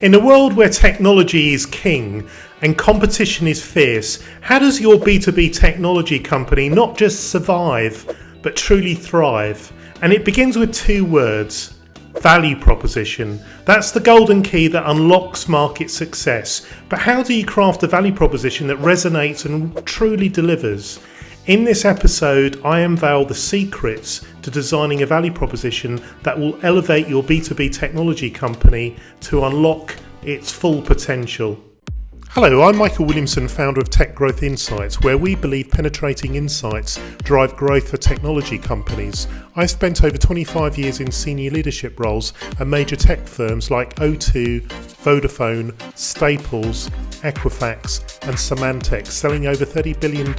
In a world where technology is king and competition is fierce, how does your B2B technology company not just survive, but truly thrive? And it begins with two words: value proposition. That's the golden key that unlocks market success. But how do you craft a value proposition that resonates and truly delivers? In this episode, I unveil the secrets to designing a value proposition that will elevate your B2B technology company to unlock its full potential. Hello, I'm Michael Williamson, founder of TechGrowth Insights, where we believe penetrating insights drive growth for technology companies. I've spent over 25 years in senior leadership roles at major tech firms like O2, Vodafone, Staples, Equifax and Symantec, selling over $30 billion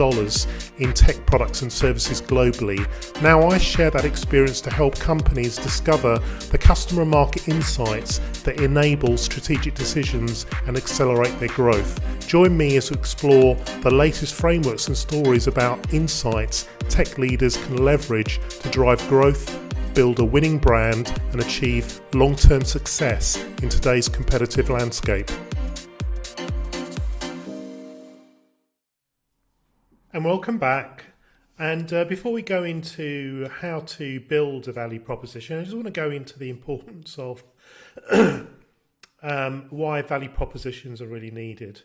in tech products and services globally. Now I share that experience to help companies discover the customer market insights that enable strategic decisions and accelerate their growth. Join me as we explore the latest frameworks and stories about insights tech leaders can leverage to drive growth, build a winning brand and achieve long-term success in today's competitive landscape. And welcome back. And before we go into how to build a value proposition, I just want to go into the importance of why value propositions are really needed.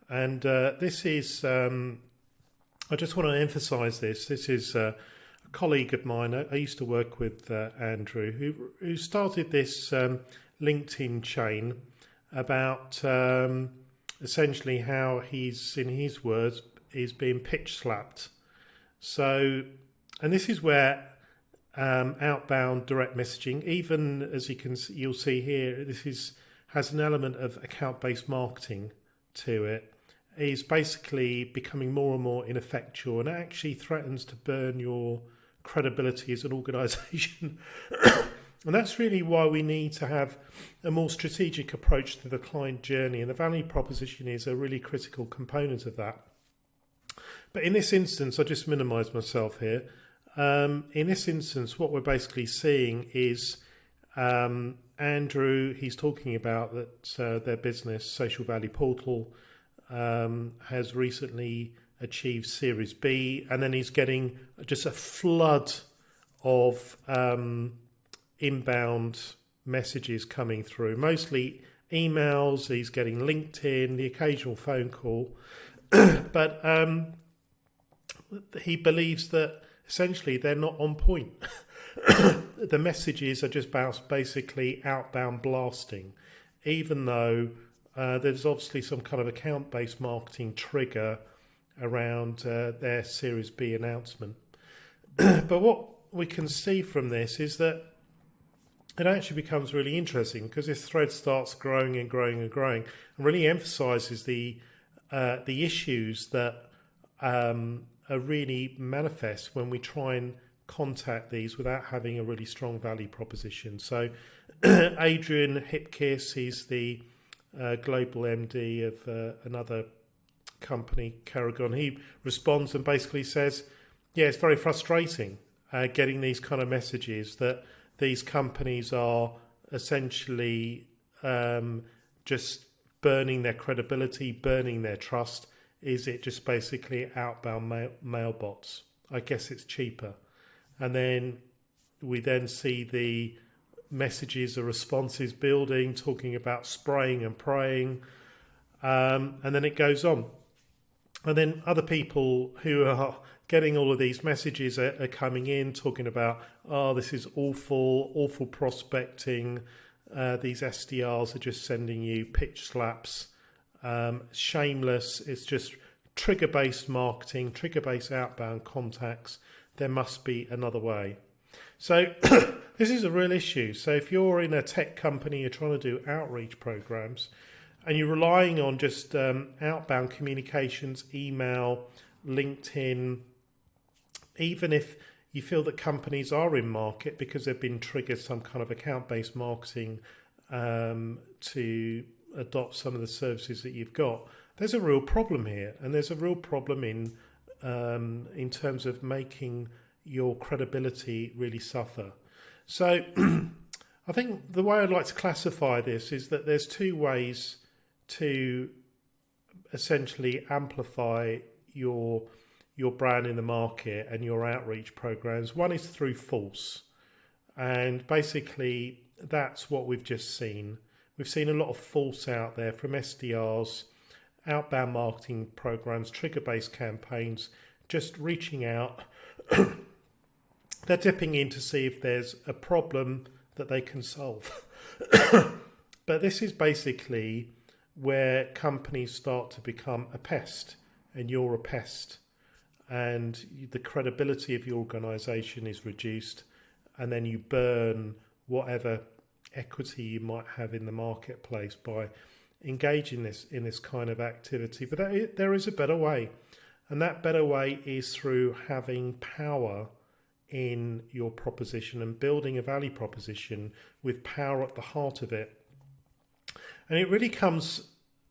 And this is, I just want to emphasize this. This is a colleague of mine. I used to work with Andrew, who started this LinkedIn chain about essentially how he's, in his words, is being pitch slapped. So, and this is where outbound direct messaging, even as you'll see here, has an element of account-based marketing to it, is basically becoming more and more ineffectual and actually threatens to burn your credibility as an organization. And that's really why we need to have a more strategic approach to the client journey, and the value proposition is a really critical component of that. But in this instance, I just minimize myself here. In this instance, what we're basically seeing is Andrew, he's talking about that their business, Social Value Portal, has recently achieved Series B, and then he's getting just a flood of inbound messages coming through, mostly emails. He's getting LinkedIn, the occasional phone call, but he believes that essentially they're not on point. The messages are just basically outbound blasting, even though there's obviously some kind of account-based marketing trigger around their Series B announcement. But what we can see from this is that it actually becomes really interesting, because this thread starts growing and growing and growing, and really emphasizes the issues that are really manifest when we try and contact these without having a really strong value proposition. So Adrian Hipkiss, he's the global MD of another company, Carragon. He responds and basically says, yeah, it's very frustrating getting these kind of messages that these companies are essentially just burning their credibility, burning their trust. Is it just basically outbound mail bots? I guess it's cheaper. And then we then see the messages or responses building, talking about spraying and praying. And then it goes on. And then other people who are getting all of these messages are coming in, talking about, oh, this is awful prospecting. These SDRs are just sending you pitch slaps. Shameless. It's just trigger-based marketing, trigger-based outbound contacts. There must be another way. So this is a real issue. So if you're in a tech company, you're trying to do outreach programs, and you're relying on just outbound communications, email, LinkedIn, even if you feel that companies are in market because they've been triggered some kind of account-based marketing to adopt some of the services that you've got, there's a real problem here, and there's a real problem in terms of making your credibility really suffer. So I think the way I'd like to classify this is that there's two ways to essentially amplify your brand in the market and your outreach programs. One is through false, and basically that's what we've just seen. We've seen a lot of false out there from SDRs, outbound marketing programs, trigger-based campaigns, just reaching out. They're dipping in to see if there's a problem that they can solve. But this is basically where companies start to become a pest, and you're a pest, and the credibility of your organization is reduced, and then you burn whatever equity you might have in the marketplace by engaging in this kind of activity. But there is a better way, and that better way is through having power in your proposition and building a value proposition with power at the heart of it. And it really comes,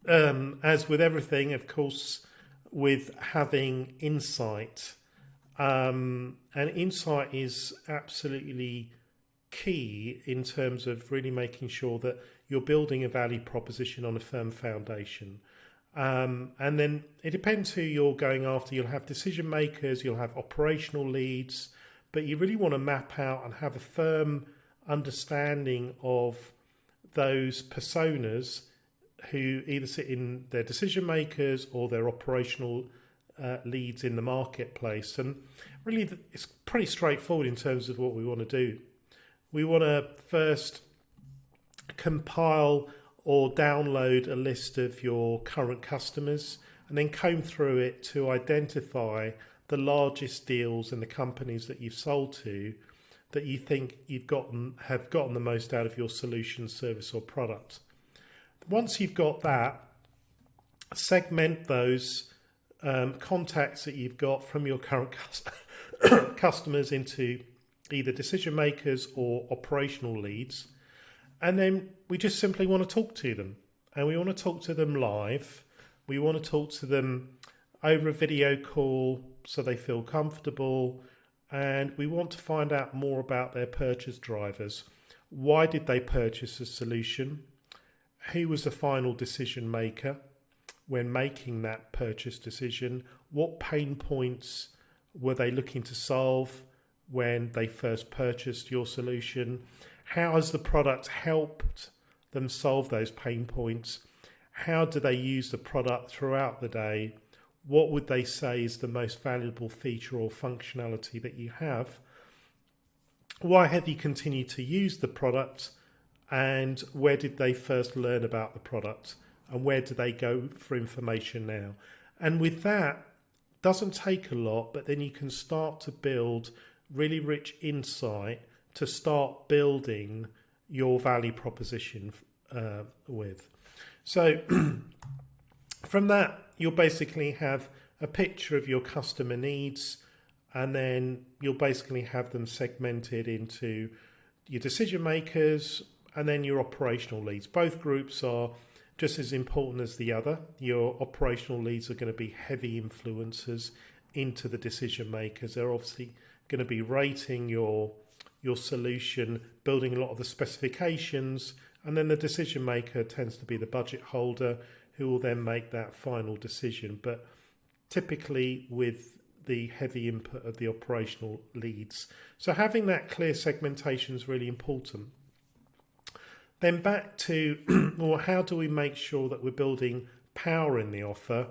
as with everything, of course, with having insight. And insight is absolutely key in terms of really making sure that you're building a value proposition on a firm foundation. And then it depends who you're going after. You'll have decision makers, you'll have operational leads, but you really want to map out and have a firm understanding of those personas who either sit in their decision makers or their operational leads in the marketplace. And really it's pretty straightforward in terms of what we want to do. We want to first compile or download a list of your current customers and then comb through it to identify the largest deals and the companies that you've sold to that you think have gotten the most out of your solution, service or product. Once you've got that, segment those contacts that you've got from your current customers into either decision makers or operational leads. And then we just simply want to talk to them, and we want to talk to them live. We want to talk to them over a video call so they feel comfortable, and we want to find out more about their purchase drivers. Why did they purchase a solution? Who was the final decision maker when making that purchase decision? What pain points were they looking to solve when they first purchased your solution? How has the product helped them solve those pain points? How do they use the product throughout the day? What would they say is the most valuable feature or functionality that you have? Why have you continued to use the product? And where did they first learn about the product? And where do they go for information now? And with that, doesn't take a lot, but then you can start to build really rich insight to start building your value proposition with. So from that, you'll basically have a picture of your customer needs, and then you'll basically have them segmented into your decision makers and then your operational leads. Both groups are just as important as the other. Your operational leads are going to be heavy influencers into the decision makers. They're obviously going to be rating your solution, building a lot of the specifications, and then the decision maker tends to be the budget holder who will then make that final decision, but typically with the heavy input of the operational leads. So having that clear segmentation is really important. Then back to, well, how do we make sure that we're building power in the offer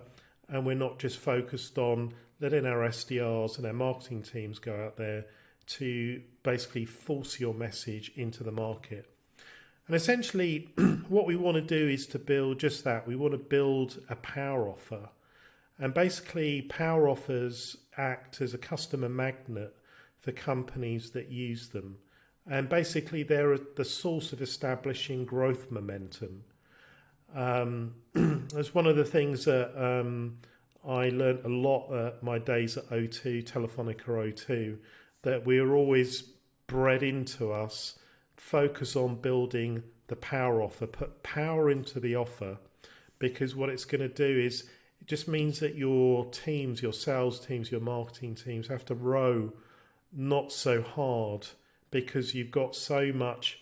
and we're not just focused on letting our SDRs and our marketing teams go out there to basically force your message into the market? And essentially what we want to do is to build just that. We want to build a power offer. And basically power offers act as a customer magnet for companies that use them. And basically they're the source of establishing growth momentum. That's one of the things that I learned a lot at my days at O2, Telefonica O2, that we are always bred into us, focus on building the power offer, put power into the offer, because what it's going to do is it just means that your teams, your sales teams, your marketing teams have to row not so hard because you've got so much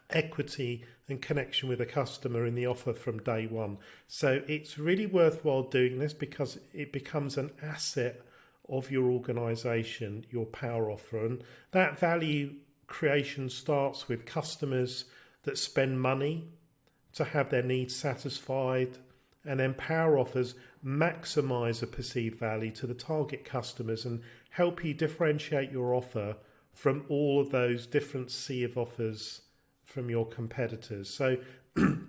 equity and connection with a customer in the offer from day one. So it's really worthwhile doing this because it becomes an asset of your organization, your power offer. And that value creation starts with customers that spend money to have their needs satisfied, and then power offers maximize the perceived value to the target customers and help you differentiate your offer from all of those different sea of offers from your competitors. So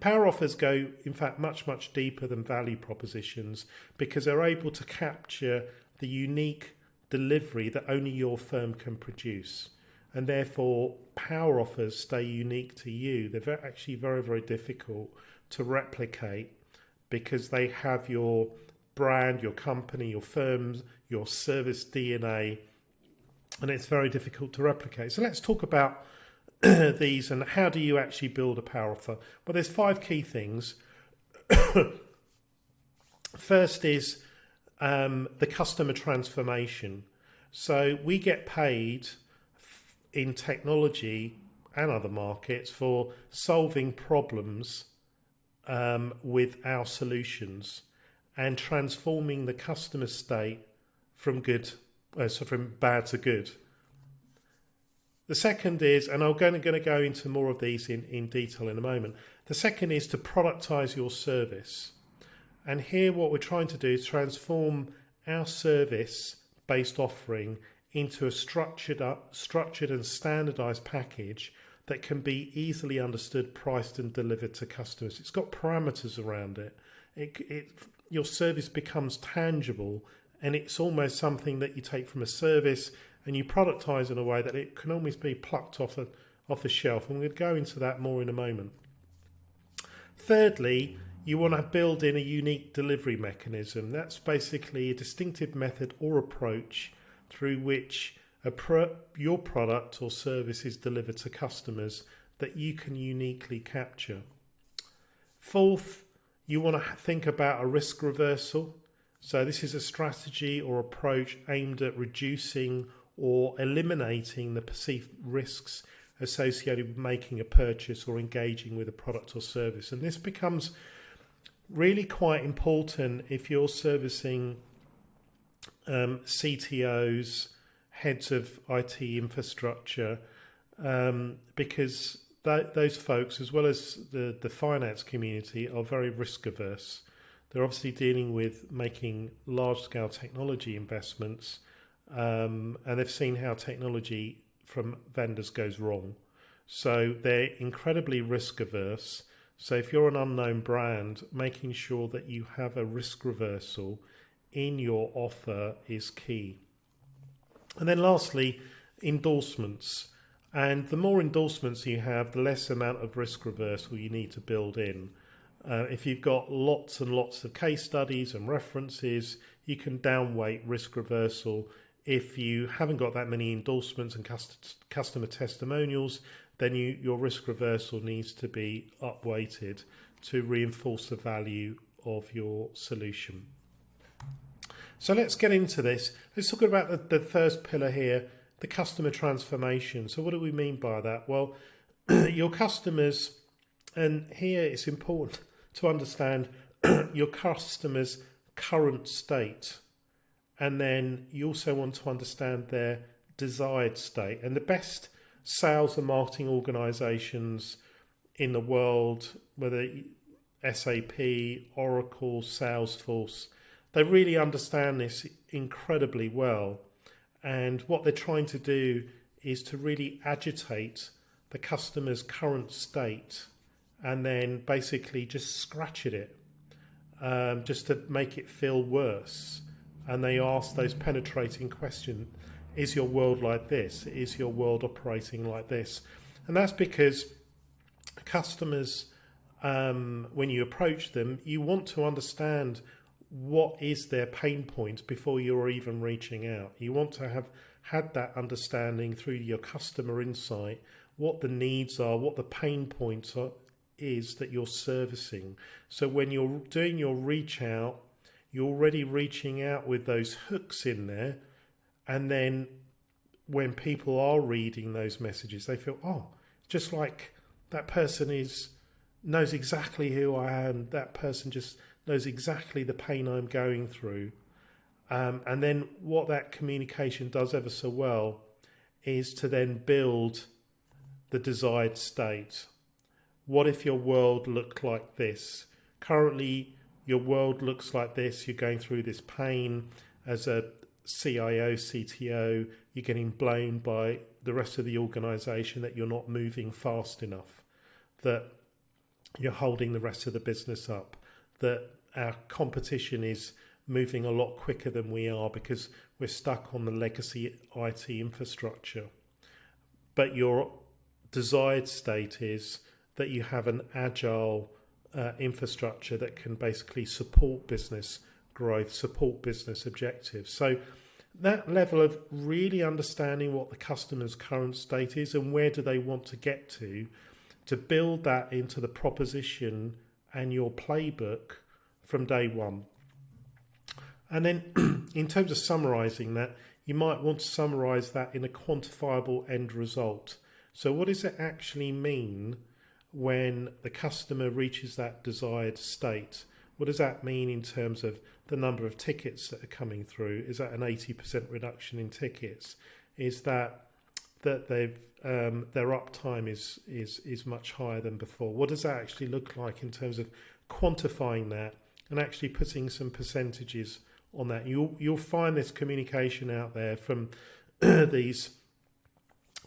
power offers go, in fact, much, much deeper than value propositions because they're able to capture the unique delivery that only your firm can produce. And therefore, power offers stay unique to you. They're actually very, very difficult to replicate because they have your brand, your company, your firms, your service DNA, and it's very difficult to replicate. So let's talk about these and how do you actually build a power offer? Well, there's 5 key things. First is the customer transformation. So we get paid in technology and other markets for solving problems with our solutions and transforming the customer state from from bad to good. The second is, and I'm going to go into more of these in detail in a moment. The second is to productize your service. And here what we're trying to do is transform our service-based offering into a structured and standardized package that can be easily understood, priced and delivered to customers. It's got parameters around it. Your service becomes tangible and it's almost something that you take from a service and you productize in a way that it can almost be plucked off a shelf. And we're going to go into that more in a moment. Thirdly, you want to build in a unique delivery mechanism. That's basically a distinctive method or approach through which your product or service is delivered to customers that you can uniquely capture. Fourth, you want to think about a risk reversal. So this is a strategy or approach aimed at reducing or eliminating the perceived risks associated with making a purchase or engaging with a product or service. And this becomes really quite important if you're servicing CTOs, heads of IT infrastructure, because those folks, as well as the finance community, are very risk averse. They're obviously dealing with making large-scale technology investments, and they've seen how technology from vendors goes wrong. So they're incredibly risk averse. So if you're an unknown brand, making sure that you have a risk reversal in your offer is key. And then lastly, endorsements. And the more endorsements you have, the less amount of risk reversal you need to build in. If you've got lots and lots of case studies and references, you can downweight risk reversal. If you haven't got that many endorsements and customer testimonials, then your risk reversal needs to be upweighted to reinforce the value of your solution. So let's get into this. Let's talk about the first pillar here, the customer transformation. So what do we mean by that? Well, your customers, and here it's important to understand your customers' current state. And then you also want to understand their desired state. And the best sales and marketing organizations in the world, whether SAP, Oracle, Salesforce, they really understand this incredibly well. And what they're trying to do is to really agitate the customer's current state and then basically just scratch at it, just to make it feel worse. And they ask those penetrating questions. Is your world like this? Is your world operating like this? And that's because customers, when you approach them, you want to understand what is their pain point before you're even reaching out. You want to have had that understanding through your customer insight, what the needs are, what the pain points is that you're servicing. So when you're doing your reach out, you're already reaching out with those hooks in there. And then when people are reading those messages, they feel, oh, just like that person knows exactly who I am. That person just knows exactly the pain I'm going through. And then what that communication does ever so well is to then build the desired state. What if your world looked like this? Currently, your world looks like this. You're going through this pain as a CIO, CTO. You're getting blamed by the rest of the organization that you're not moving fast enough, that you're holding the rest of the business up, that our competition is moving a lot quicker than we are because we're stuck on the legacy IT infrastructure. But your desired state is that you have an agile infrastructure that can basically support business growth, support business objectives. So that level of really understanding what the customer's current state is and where do they want to get to build that into the proposition and your playbook from day one. And then in terms of summarizing that, you might want to summarize that in a quantifiable end result. So what does it actually mean when the customer reaches that desired state? What does that mean in terms of the number of tickets that are coming through? Is that an 80% reduction in tickets? Is that they've their uptime is much higher than before? What does that actually look like in terms of quantifying that and actually putting some percentages on that? You'll find this communication out there from these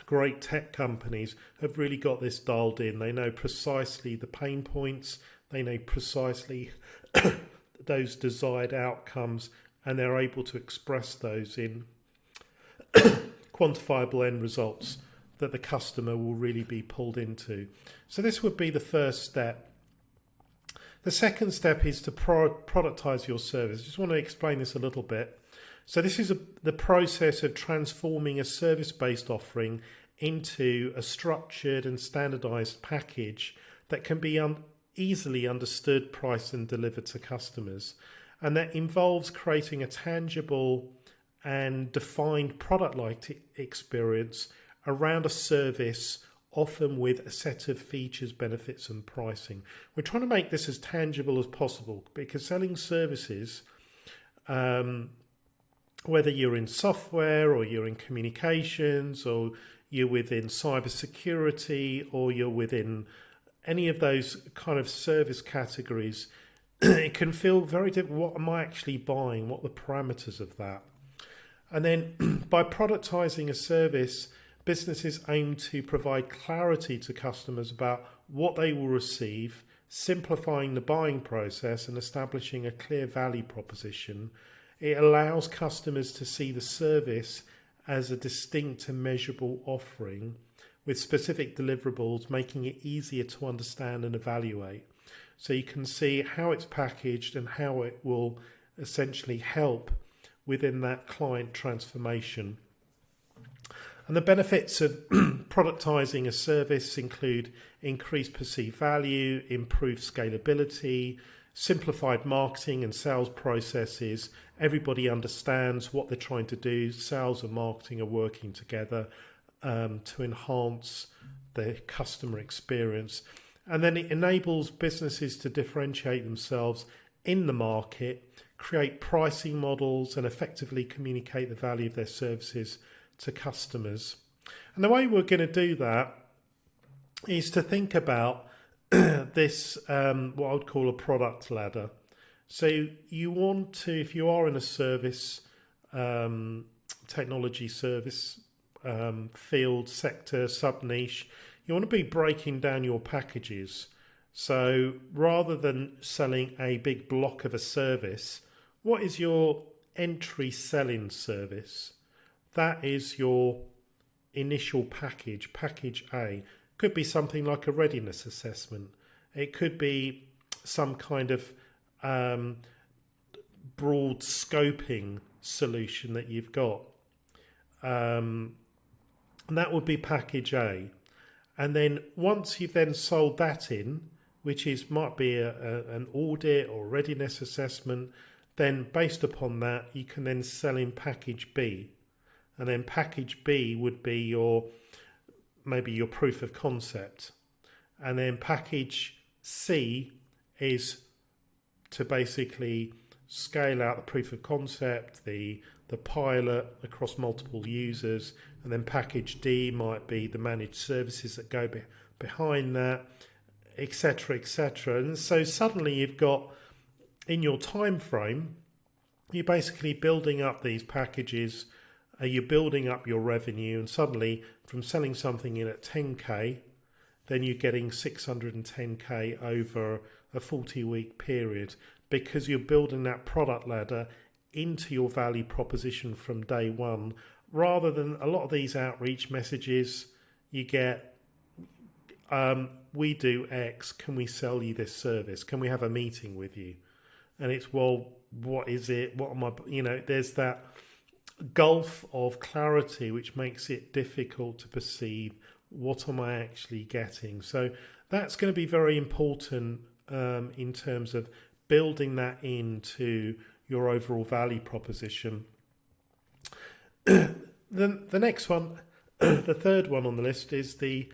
great tech companies have really got this dialed in. They know precisely the pain points. They know precisely those desired outcomes, and they're able to express those in quantifiable end results that the customer will really be pulled into. So this would be the first step. The second step is to productize your service. I just want to explain this a little bit. So this is the process of transforming a service-based offering into a structured and standardized package that can be easily understood, priced and delivered to customers. And that involves creating a tangible and defined product-like experience around a service, often with a set of features, benefits and pricing. We're trying to make this as tangible as possible because selling services, whether you're in software or you're in communications or you're within cybersecurity or you're within any of those kind of service categories, it can feel very different. What am I actually buying? What are the parameters of that? And then by productizing a service, businesses aim to provide clarity to customers about what they will receive, simplifying the buying process and establishing a clear value proposition. It allows customers to see the service as a distinct and measurable offering with specific deliverables, making it easier to understand and evaluate. So you can see how it's packaged and how it will essentially help within that client transformation. And the benefits of productizing a service include increased perceived value, improved scalability, simplified marketing and sales processes. Everybody understands what they're trying to do. Sales and marketing are working together to enhance the customer experience. And then it enables businesses to differentiate themselves in the market, create pricing models, and effectively communicate the value of their services to customers. And the way we're going to do that is to think about this, what I would call a product ladder. So you want to, if you are in a service, technology service field, sector, sub-niche, you want to be breaking down your packages. So rather than selling a big block of a service, what is your entry selling service? That is your initial package, package A. Could be something like a readiness assessment. It could be some kind of broad scoping solution that you've got. And that would be package A. And then once you've then sold that in, which might be an audit or readiness assessment, then based upon that, you can then sell in package B. And then package B would be maybe your proof of concept. And then package C is to basically scale out the proof of concept, the pilot across multiple users, and then package D might be the managed services that go behind that, etc., etc. And so suddenly you've got, in your time frame, you're basically building up these packages, you're building up your revenue, and suddenly from selling something in at 10k, then you're getting 610k over a 40-week period, because you're building that product ladder into your value proposition from day one, rather than a lot of these outreach messages you get, we do X, can we sell you this service? Can we have a meeting with you? And it's, well, what is it? What am I, there's that gulf of clarity which makes it difficult to perceive what am I actually getting. So that's going to be very important in terms of building that into your overall value proposition. The next one, the third one on the list, is the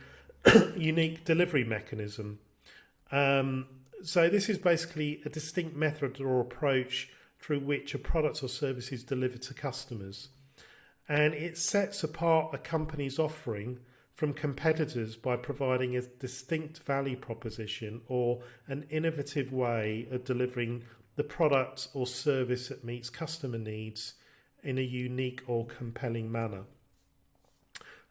unique delivery mechanism. So this is basically a distinct method or approach through which a product or service is delivered to customers. And it sets apart a company's offering from competitors by providing a distinct value proposition or an innovative way of delivering the product or service that meets customer needs in a unique or compelling manner.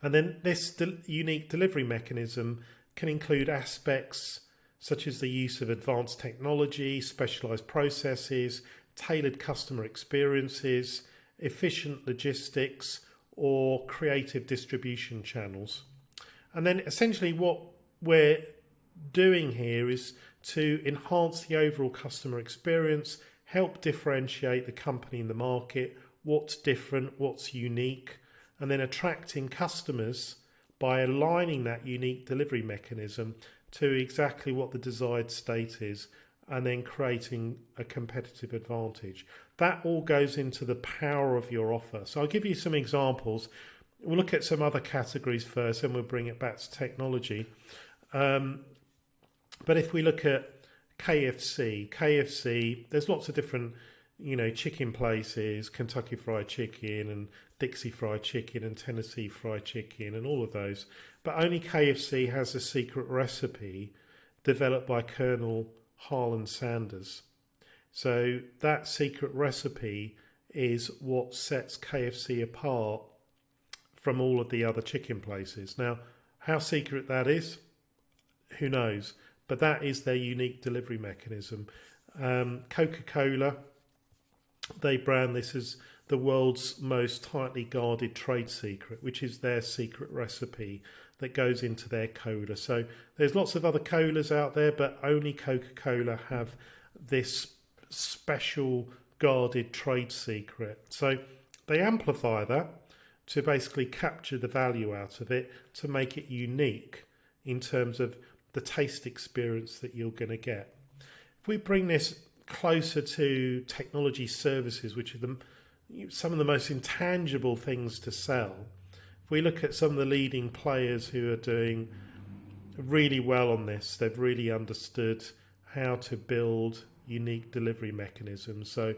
And then this unique delivery mechanism can include aspects such as the use of advanced technology, specialized processes, tailored customer experiences, efficient logistics, or creative distribution channels. And then essentially what we're doing here is to enhance the overall customer experience, help differentiate the company in the market, what's different, what's unique, and then attracting customers by aligning that unique delivery mechanism to exactly what the desired state is, and then creating a competitive advantage. That all goes into the power of your offer. So I'll give you some examples. We'll look at some other categories first, and we'll bring it back to technology. But if we look at KFC, there's lots of different, chicken places, Kentucky Fried Chicken and Dixie Fried Chicken and Tennessee Fried Chicken and all of those. But only KFC has a secret recipe developed by Colonel Harlan Sanders. So that secret recipe is what sets KFC apart from all of the other chicken places. Now, how secret that is, who knows? But that is their unique delivery mechanism. Coca-Cola, they brand this as the world's most tightly guarded trade secret, which is their secret recipe that goes into their cola. So there's lots of other colas out there, but only Coca-Cola have this special guarded trade secret. So they amplify that to basically capture the value out of it, to make it unique in terms of the taste experience that you're going to get. If we bring this closer to technology services, which are some of the most intangible things to sell, if we look at some of the leading players who are doing really well on this, they've really understood how to build unique delivery mechanisms. So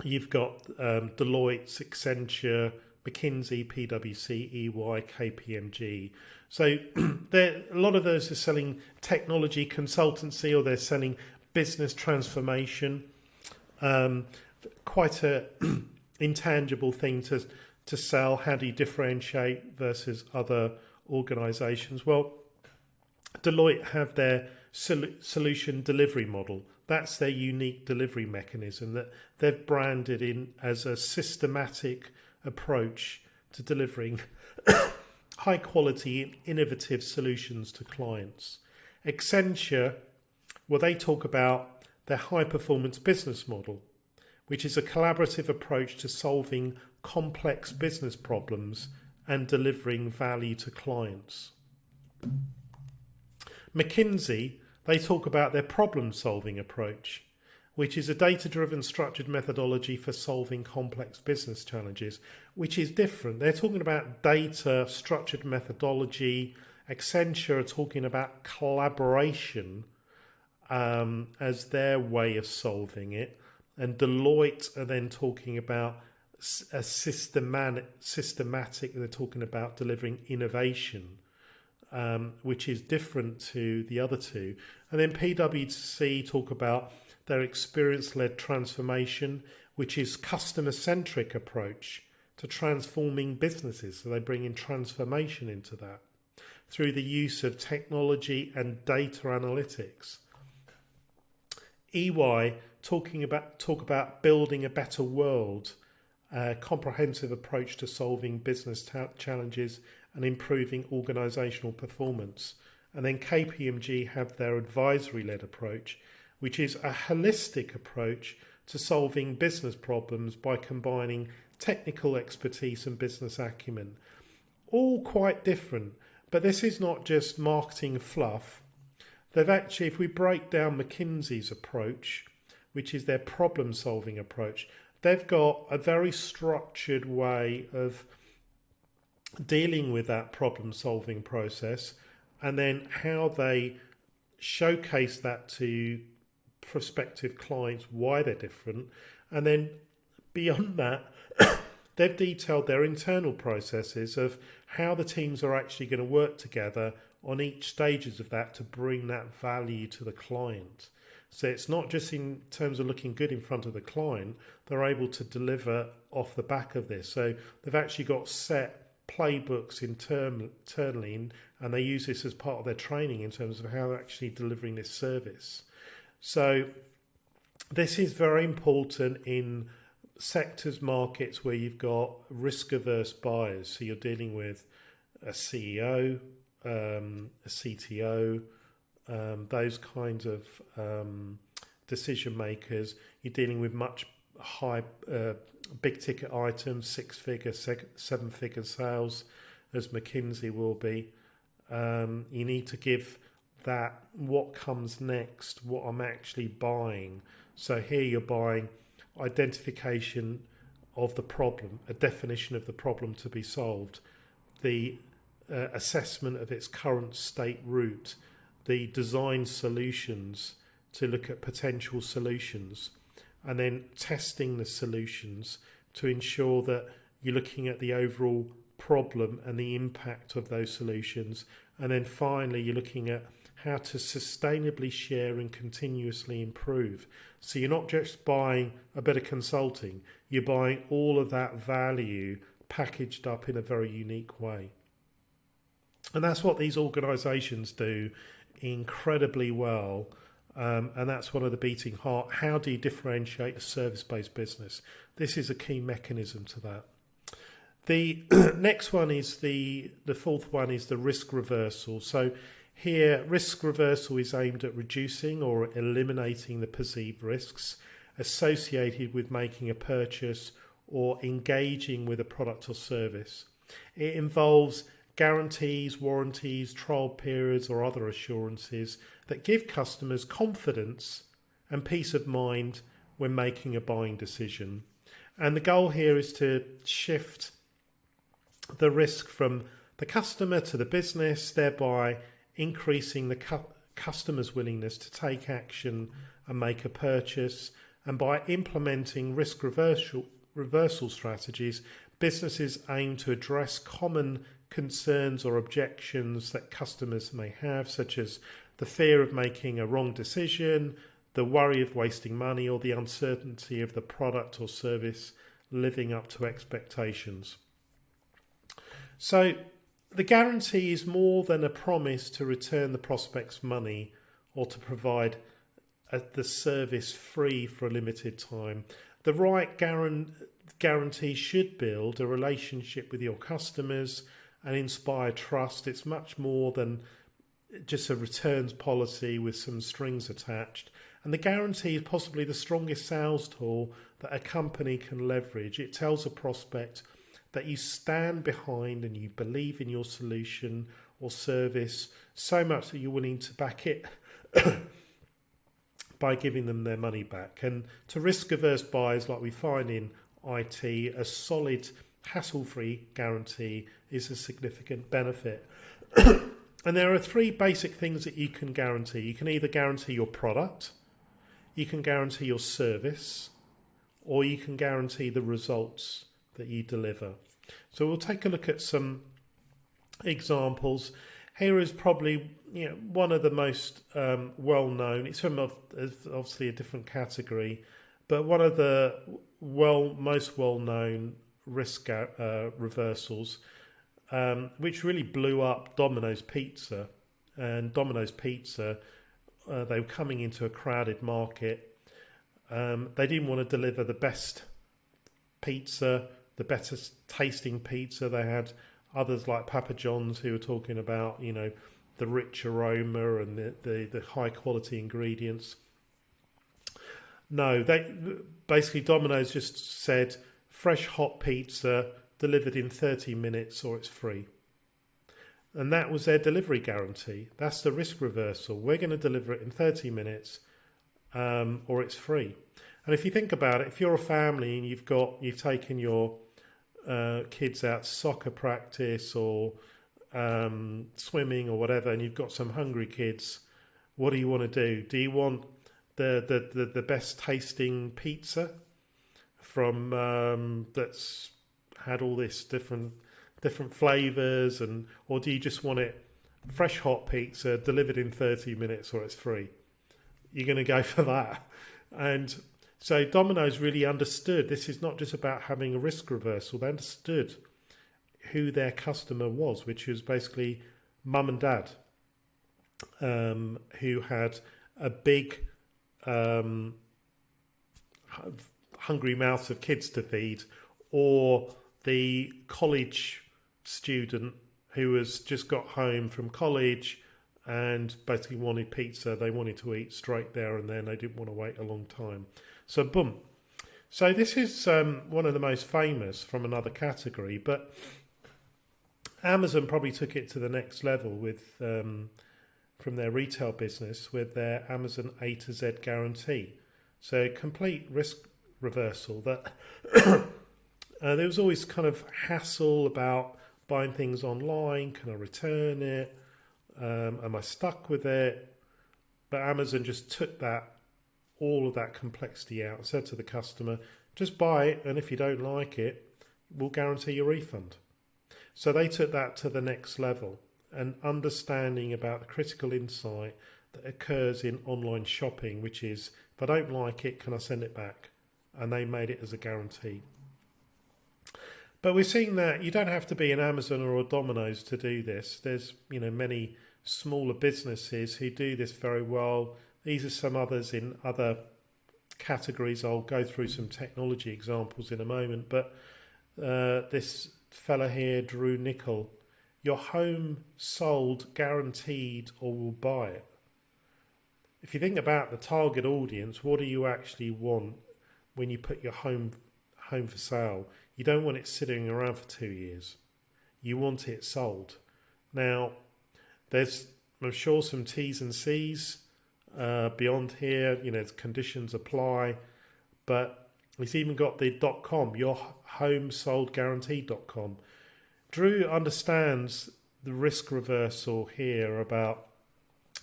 you've got Deloitte, Accenture, McKinsey, PwC, EY, KPMG. So a lot of those are selling technology consultancy, or they're selling business transformation. Quite a intangible thing to sell. How do you differentiate versus other organizations? Well, Deloitte have their solution delivery model. That's their unique delivery mechanism that they've branded in as a systematic approach to delivering high quality and innovative solutions to clients. Accenture, well, they talk about their high performance business model, which is a collaborative approach to solving complex business problems and delivering value to clients. McKinsey, they talk about their problem-solving approach, which is a data-driven structured methodology for solving complex business challenges, which is different. They're talking about data, structured methodology, Accenture are talking about collaboration as their way of solving it, and Deloitte are then talking about a systematic. They're talking about delivering innovation, which is different to the other two. And then PwC talk about their experience-led transformation, which is customer-centric approach to transforming businesses. So they bring in transformation into that through the use of technology and data analytics. EY talk about building a better world, a comprehensive approach to solving business challenges and improving organisational performance. And then KPMG have their advisory-led approach, which is a holistic approach to solving business problems by combining technical expertise and business acumen. All quite different, but this is not just marketing fluff. They've actually, if we break down McKinsey's approach, which is their problem-solving approach, they've got a very structured way of dealing with that problem-solving process, and then how they showcase that to prospective clients, why they're different. And then beyond that, they've detailed their internal processes of how the teams are actually going to work together on each stages of that to bring that value to the client. So it's not just in terms of looking good in front of the client, they're able to deliver off the back of this. So they've actually got set playbooks internally, and they use this as part of their training in terms of how they're actually delivering this service. So this is very important in sectors, markets where you've got risk-averse buyers. So you're dealing with a CEO, a CTO, those kinds of decision makers. You're dealing with much high, big ticket items, 6-figure, 7-figure sales, as McKinsey will be. You need to give that what comes next, what I'm actually buying. So here you're buying identification of the problem, a definition of the problem to be solved, the assessment of its current state route, the design solutions to look at potential solutions, and then testing the solutions to ensure that you're looking at the overall problem and the impact of those solutions. And then finally, you're looking at how to sustainably share and continuously improve. So you're not just buying a bit of consulting, you're buying all of that value packaged up in a very unique way. And that's what these organisations do incredibly well. And that's one of the beating heart. How do you differentiate a service-based business? This is a key mechanism to that. The next one is the fourth one is the risk reversal. So here, risk reversal is aimed at reducing or eliminating the perceived risks associated with making a purchase or engaging with a product or service. It involves guarantees, warranties, trial periods, or other assurances that give customers confidence and peace of mind when making a buying decision. And the goal here is to shift the risk from the customer to the business, thereby increasing the customer's willingness to take action and make a purchase. And by implementing risk reversal strategies, businesses aim to address common concerns or objections that customers may have, such as the fear of making a wrong decision, the worry of wasting money, or the uncertainty of the product or service living up to expectations. So the guarantee is more than a promise to return the prospect's money or to provide the service free for a limited time. The right guarantee should build a relationship with your customers and inspire trust. It's much more than just a returns policy with some strings attached. And the guarantee is possibly the strongest sales tool that a company can leverage. It tells a prospect that you stand behind and you believe in your solution or service so much that you're willing to back it by giving them their money back. And to risk-averse buyers like we find in IT, a solid hassle-free guarantee is a significant benefit. And there are three basic things that you can guarantee. You can either guarantee your product, you can guarantee your service, or you can guarantee the results that you deliver. So we'll take a look at some examples. Here is probably one of the most well-known. It's from obviously a different category, but one of the most well-known risk reversals, which really blew up Domino's Pizza. And Domino's Pizza, they were coming into a crowded market. They didn't want to deliver the best pizza, the better tasting pizza. They had others like Papa John's who were talking about, the rich aroma and the high quality ingredients. No, Domino's just said fresh hot pizza delivered in 30 minutes or it's free. And that was their delivery guarantee. That's the risk reversal. We're going to deliver it in 30 minutes or it's free. And if you think about it, if you're a family and you've taken your kids out to soccer practice or swimming or whatever, and you've got some hungry kids, what do you want to do? Do you want the best tasting pizza from that's had all this different flavors, or do you just want it fresh hot pizza delivered in 30 minutes or it's free? You're going to go for that. And so Domino's really understood this is not just about having a risk reversal. They understood who their customer was, which was basically mum and dad, who had a big hungry mouths of kids to feed, or the college student who has just got home from college and basically wanted pizza. They wanted to eat straight there and then. They didn't want to wait a long time. So boom. So this is one of the most famous from another category, but Amazon probably took it to the next level with from their retail business with their Amazon A to Z guarantee. So complete risk reversal. That there was always kind of hassle about buying things online. Can I return it? Am I stuck with it? But Amazon just took all of that complexity out and said to the customer, just buy it, and if you don't like it, we'll guarantee your refund. So they took that to the next level, and understanding about the critical insight that occurs in online shopping, which is, if I don't like it, can I send it back? And they made it as a guarantee. But we're seeing that you don't have to be an Amazon or a Domino's to do this. There's many smaller businesses who do this very well. These are some others in other categories. I'll go through some technology examples in a moment. But this fella here, Drew Nickel, your home sold guaranteed or we'll buy it. If you think about the target audience, what do you actually want when you put your home for sale? You don't want it sitting around for 2 years. You want it sold. Now, there's, I'm sure, some T's and C's beyond here. Conditions apply, but it's even got the .com, your home sold guarantee.com. Drew understands the risk reversal here about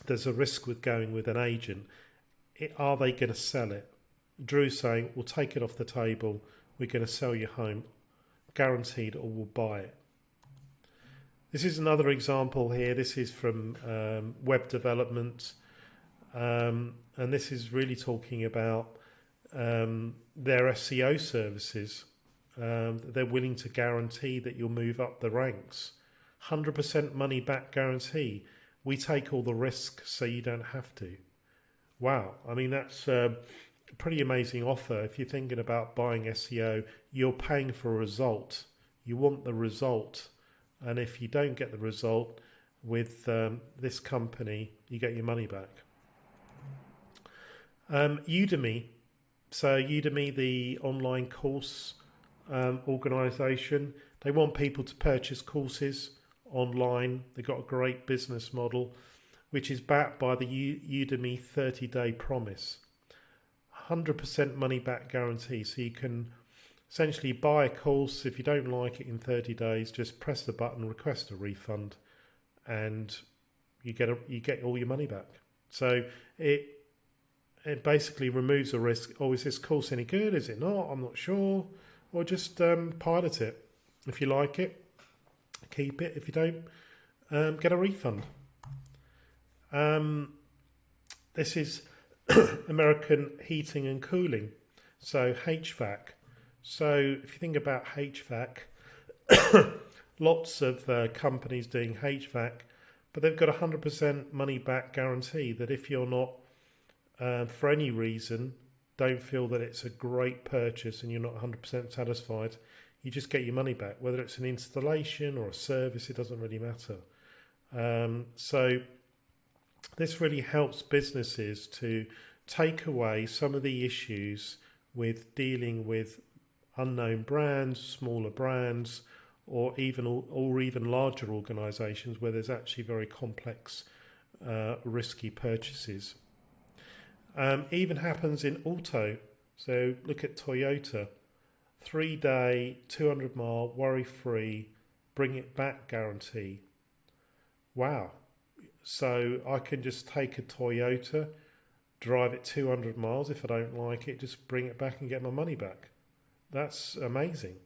there's a risk with going with an agent. Are they going to sell it? Drew's saying, we'll take it off the table. We're going to sell your home, guaranteed, or we'll buy it. This is another example here. This is from web development. And this is really talking about their SEO services. They're willing to guarantee that you'll move up the ranks. 100% money back guarantee. We take all the risk so you don't have to. Wow. I mean, that's a pretty amazing offer. If you're thinking about buying SEO, you're paying for a result. You want the result. And if you don't get the result with this company, you get your money back. Udemy. So Udemy, the online course organization, they want people to purchase courses online. They've got a great business model, which is backed by the Udemy 30-day promise. 100% money back guarantee. So you can essentially buy a course. If you don't like it in 30 days, just press the button, request a refund, and you get all your money back. So it basically removes the risk. Oh, is this course any good? Is it not? I'm not sure. Or just pilot it. If you like it, keep it. If you don't, get a refund. This is American Heating and Cooling, so HVAC. So if you think about HVAC, lots of companies doing HVAC, but they've got 100% money back guarantee that if you're not, for any reason, don't feel that it's a great purchase and you're not 100% satisfied, you just get your money back. Whether it's an installation or a service, it doesn't really matter. So this really helps businesses to take away some of the issues with dealing with unknown brands, smaller brands, or even larger organisations where there's actually very complex, risky purchases. Even happens in auto. So look at Toyota, 3-day, 200-mile, worry-free, bring it back guarantee. Wow. So I can just take a Toyota, drive it 200 miles. If I don't like it, just bring it back and get my money back. That's amazing.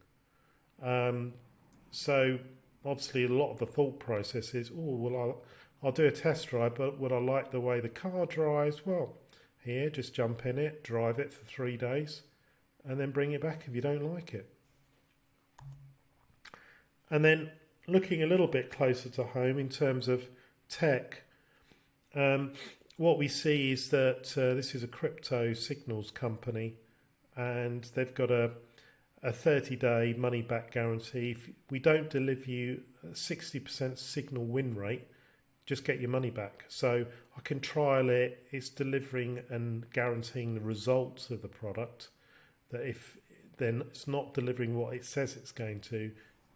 So obviously a lot of the thought process is, I'll do a test drive, but would I like the way the car drives? Well, here, just jump in it, drive it for 3 days, and then bring it back if you don't like it. And then looking a little bit closer to home in terms of tech, what we see is that this is a crypto signals company, and they've got a 30-day money back guarantee. If we don't deliver you a 60% signal win rate, just get your money back. So I can trial it. It's delivering and guaranteeing the results of the product. That if then it's not delivering what it says it's going to,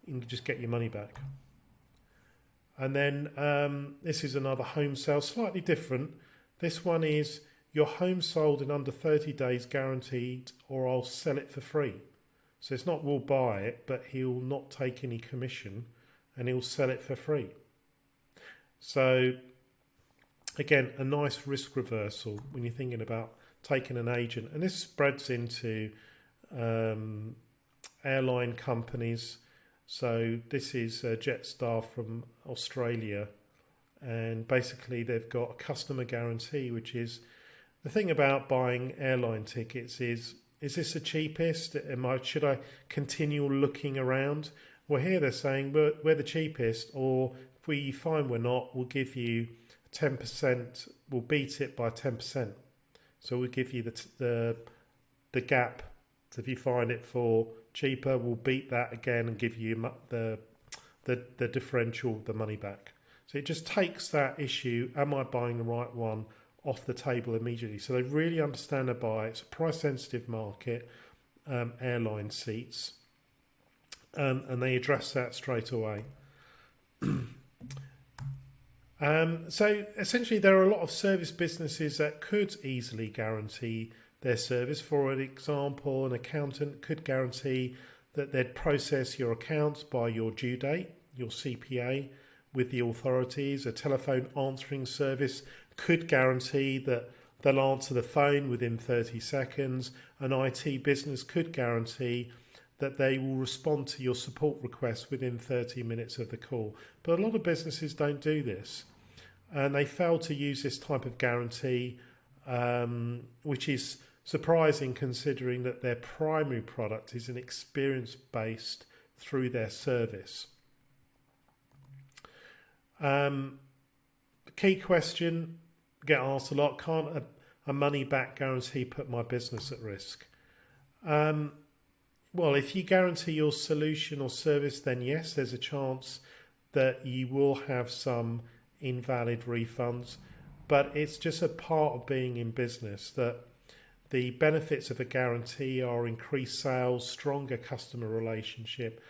you can just get your money back. And then this is another home sale, slightly different. This one is your home sold in under 30 days guaranteed, or I'll sell it for free. So it's not we'll buy it, but he'll not take any commission and he'll sell it for free. So again, a nice risk reversal when you're thinking about taking an agent. And this spreads into airline companies. So this is Jetstar from Australia, and basically they've got a customer guarantee, which is the thing about buying airline tickets is this the cheapest? Should I continue looking around? Well, here they're saying we're the cheapest, or if we find we're not, we'll give you 10%. We'll beat it by 10%. So we'll give you the gap. So if you find it for cheaper, we'll beat that again and give you the differential, the money back. So it just takes that issue, am I buying the right one, off the table immediately. So they really understand their buy. It's a price sensitive market, airline seats, and they address that straight away. So essentially there are a lot of service businesses that could easily guarantee their service. For an example, an accountant could guarantee that they'd process your accounts by your due date, your CPA, with the authorities. A telephone answering service could guarantee that they'll answer the phone within 30 seconds. An IT business could guarantee that they will respond to your support request within 30 minutes of the call. But a lot of businesses don't do this, and they fail to use this type of guarantee, which is surprising considering that their primary product is an experience based through their service. The key question, get asked a lot, can't a money back guarantee put my business at risk? Well, if you guarantee your solution or service, then yes, there's a chance that you will have some invalid refunds, but it's just a part of being in business. That the benefits of a guarantee are increased sales, stronger customer relationship.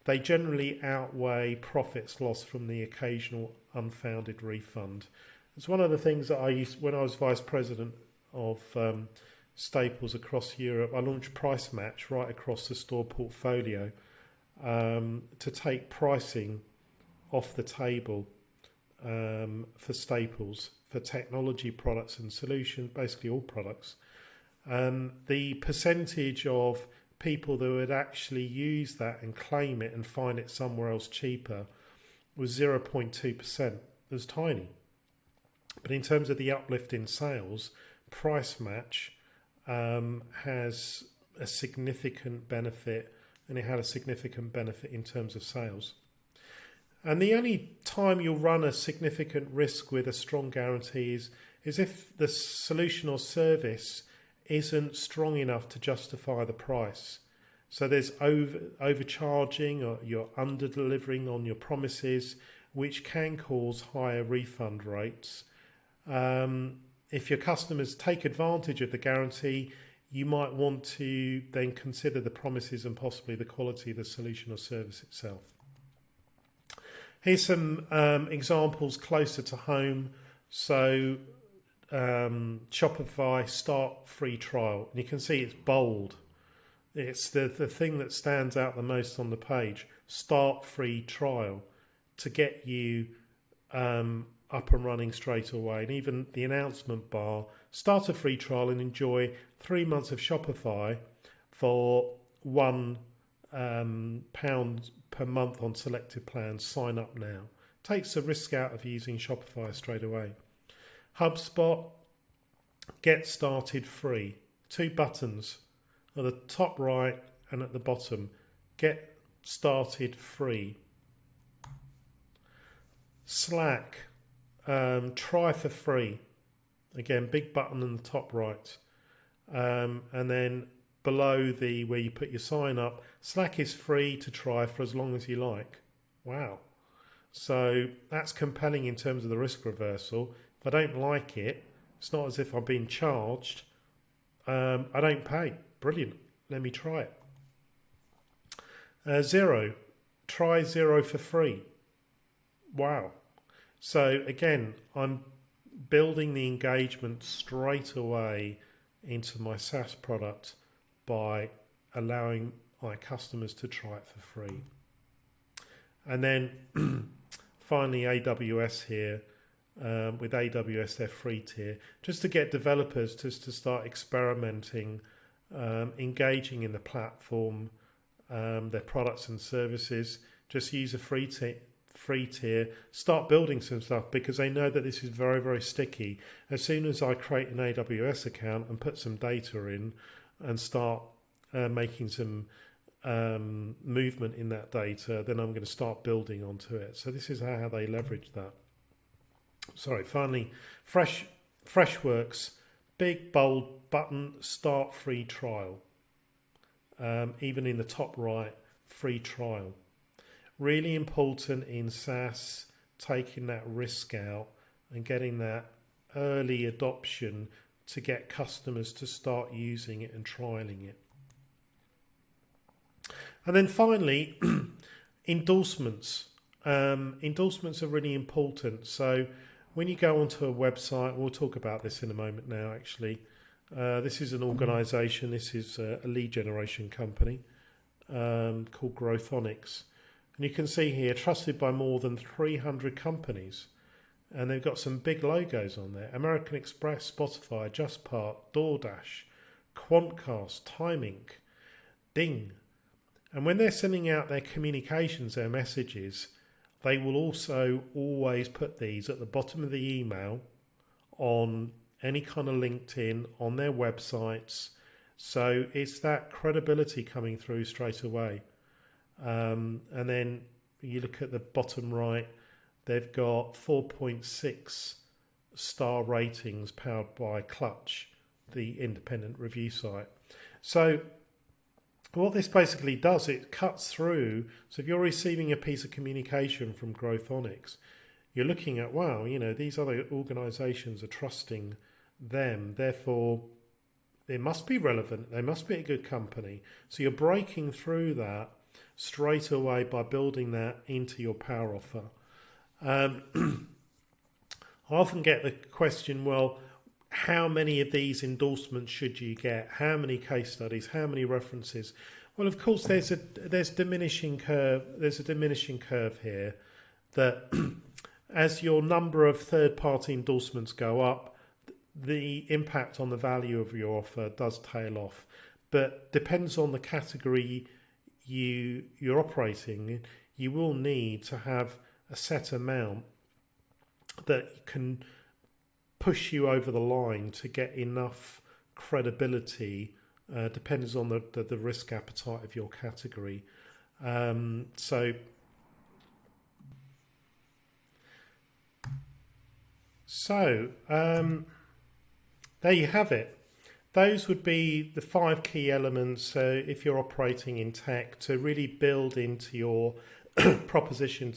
They generally outweigh profits lost from the occasional unfounded refund. It's one of the things that I used when I was vice president of Staples across Europe. I launched Price Match right across the store portfolio to take pricing off the table for staples, for technology products and solutions, basically all products. The percentage of people that would actually use that and claim it and find it somewhere else cheaper was 0.2%. It was tiny. But in terms of the uplift in sales, price match has a significant benefit, and it had a significant benefit in terms of sales. And the only time you'll run a significant risk with a strong guarantee is if the solution or service isn't strong enough to justify the price. So there's overcharging, or you're under delivering on your promises, which can cause higher refund rates. If your customers take advantage of the guarantee, you might want to then consider the promises and possibly the quality of the solution or service itself. Here's some examples closer to home. So Shopify start free trial. And you can see it's bold. It's the thing that stands out the most on the page. Start free trial to get you up and running straight away. And even the announcement bar, start a free trial and enjoy 3 months of Shopify for £1 per month on selected plans. Sign up now. Takes the risk out of using Shopify straight away. HubSpot, get started free. 2 buttons at the top right and at the bottom. Get started free. Slack, try for free. Again, big button in the top right. And then below where you put your sign up, Slack is free to try for as long as you like. Wow. So that's compelling in terms of the risk reversal. If I don't like it, it's not as if I'm being charged. I don't pay. Brilliant. Let me try it. Xero, try Xero for free. Wow. So again, I'm building the engagement straight away into my SaaS product by allowing my customers to try it for free. And then finally AWS here, with AWS, their free tier, just to get developers to start experimenting, engaging in the platform, their products and services. Just use a free tier, start building some stuff, because they know that this is very, very sticky. As soon as I create an AWS account and put some data in and start making some movement in that data, then I'm going to start building onto it. So this is how they leverage that. Sorry, finally, Freshworks, big bold button, start free trial. Even in the top right, free trial. Really important in SaaS, taking that risk out and getting that early adoption to get customers to start using it and trialing it. And then finally, endorsements. Endorsements are really important. So when you go onto a website, we'll talk about this in a moment now actually. This is an organisation, this is a lead generation company called Growthonics. And you can see here, trusted by more than 300 companies. And they've got some big logos on there. American Express, Spotify, JustPart, DoorDash, Quantcast, Time Inc., Ding. And when they're sending out their communications, their messages, they will also always put these at the bottom of the email, on any kind of LinkedIn, on their websites. So it's that credibility coming through straight away. And then you look at the bottom right, they've got 4.6 star ratings powered by Clutch, the independent review site. So what this basically does, it cuts through. So if you're receiving a piece of communication from Growthonics, you're looking at, wow, these other organizations are trusting them. Therefore, it must be relevant. They must be a good company. So you're breaking through that straight away by building that into your power offer. I often get the question, well, how many of these endorsements should you get? How many case studies? How many references? Well, of course, there's diminishing curve. There's a diminishing curve here that as your number of third-party endorsements go up, the impact on the value of your offer does tail off. But depends on the category you're operating in. You will need to have a set amount that can push you over the line to get enough credibility. Depends on the risk appetite of your category. So there you have it. Those would be the 5 key elements if you're operating in tech to really build into your proposition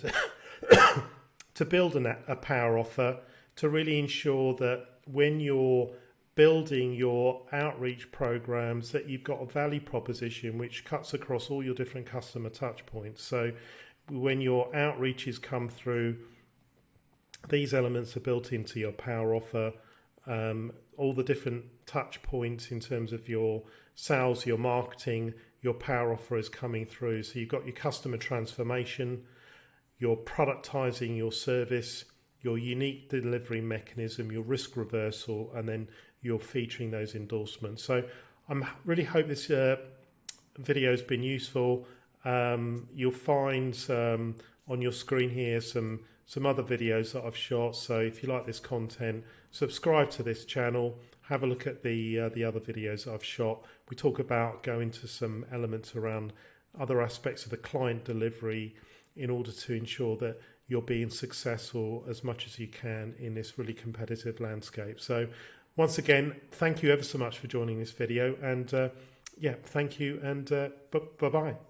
to build a power offer, to really ensure that when you're building your outreach programs that you've got a value proposition which cuts across all your different customer touch points. So when your outreaches come through, these elements are built into your power offer. All the different touch points in terms of your sales, your marketing, your power offer is coming through. So you've got your customer transformation, your productizing your service, your unique delivery mechanism, your risk reversal, and then you're featuring those endorsements. So I really hope this video has been useful. You'll find on your screen here some other videos that I've shot. So if you like this content, subscribe to this channel. Have a look at the other videos that I've shot. We talk about going to some elements around other aspects of the client delivery in order to ensure that you're being successful as much as you can in this really competitive landscape. So once again, thank you ever so much for joining this video, and yeah, thank you, and bye-bye.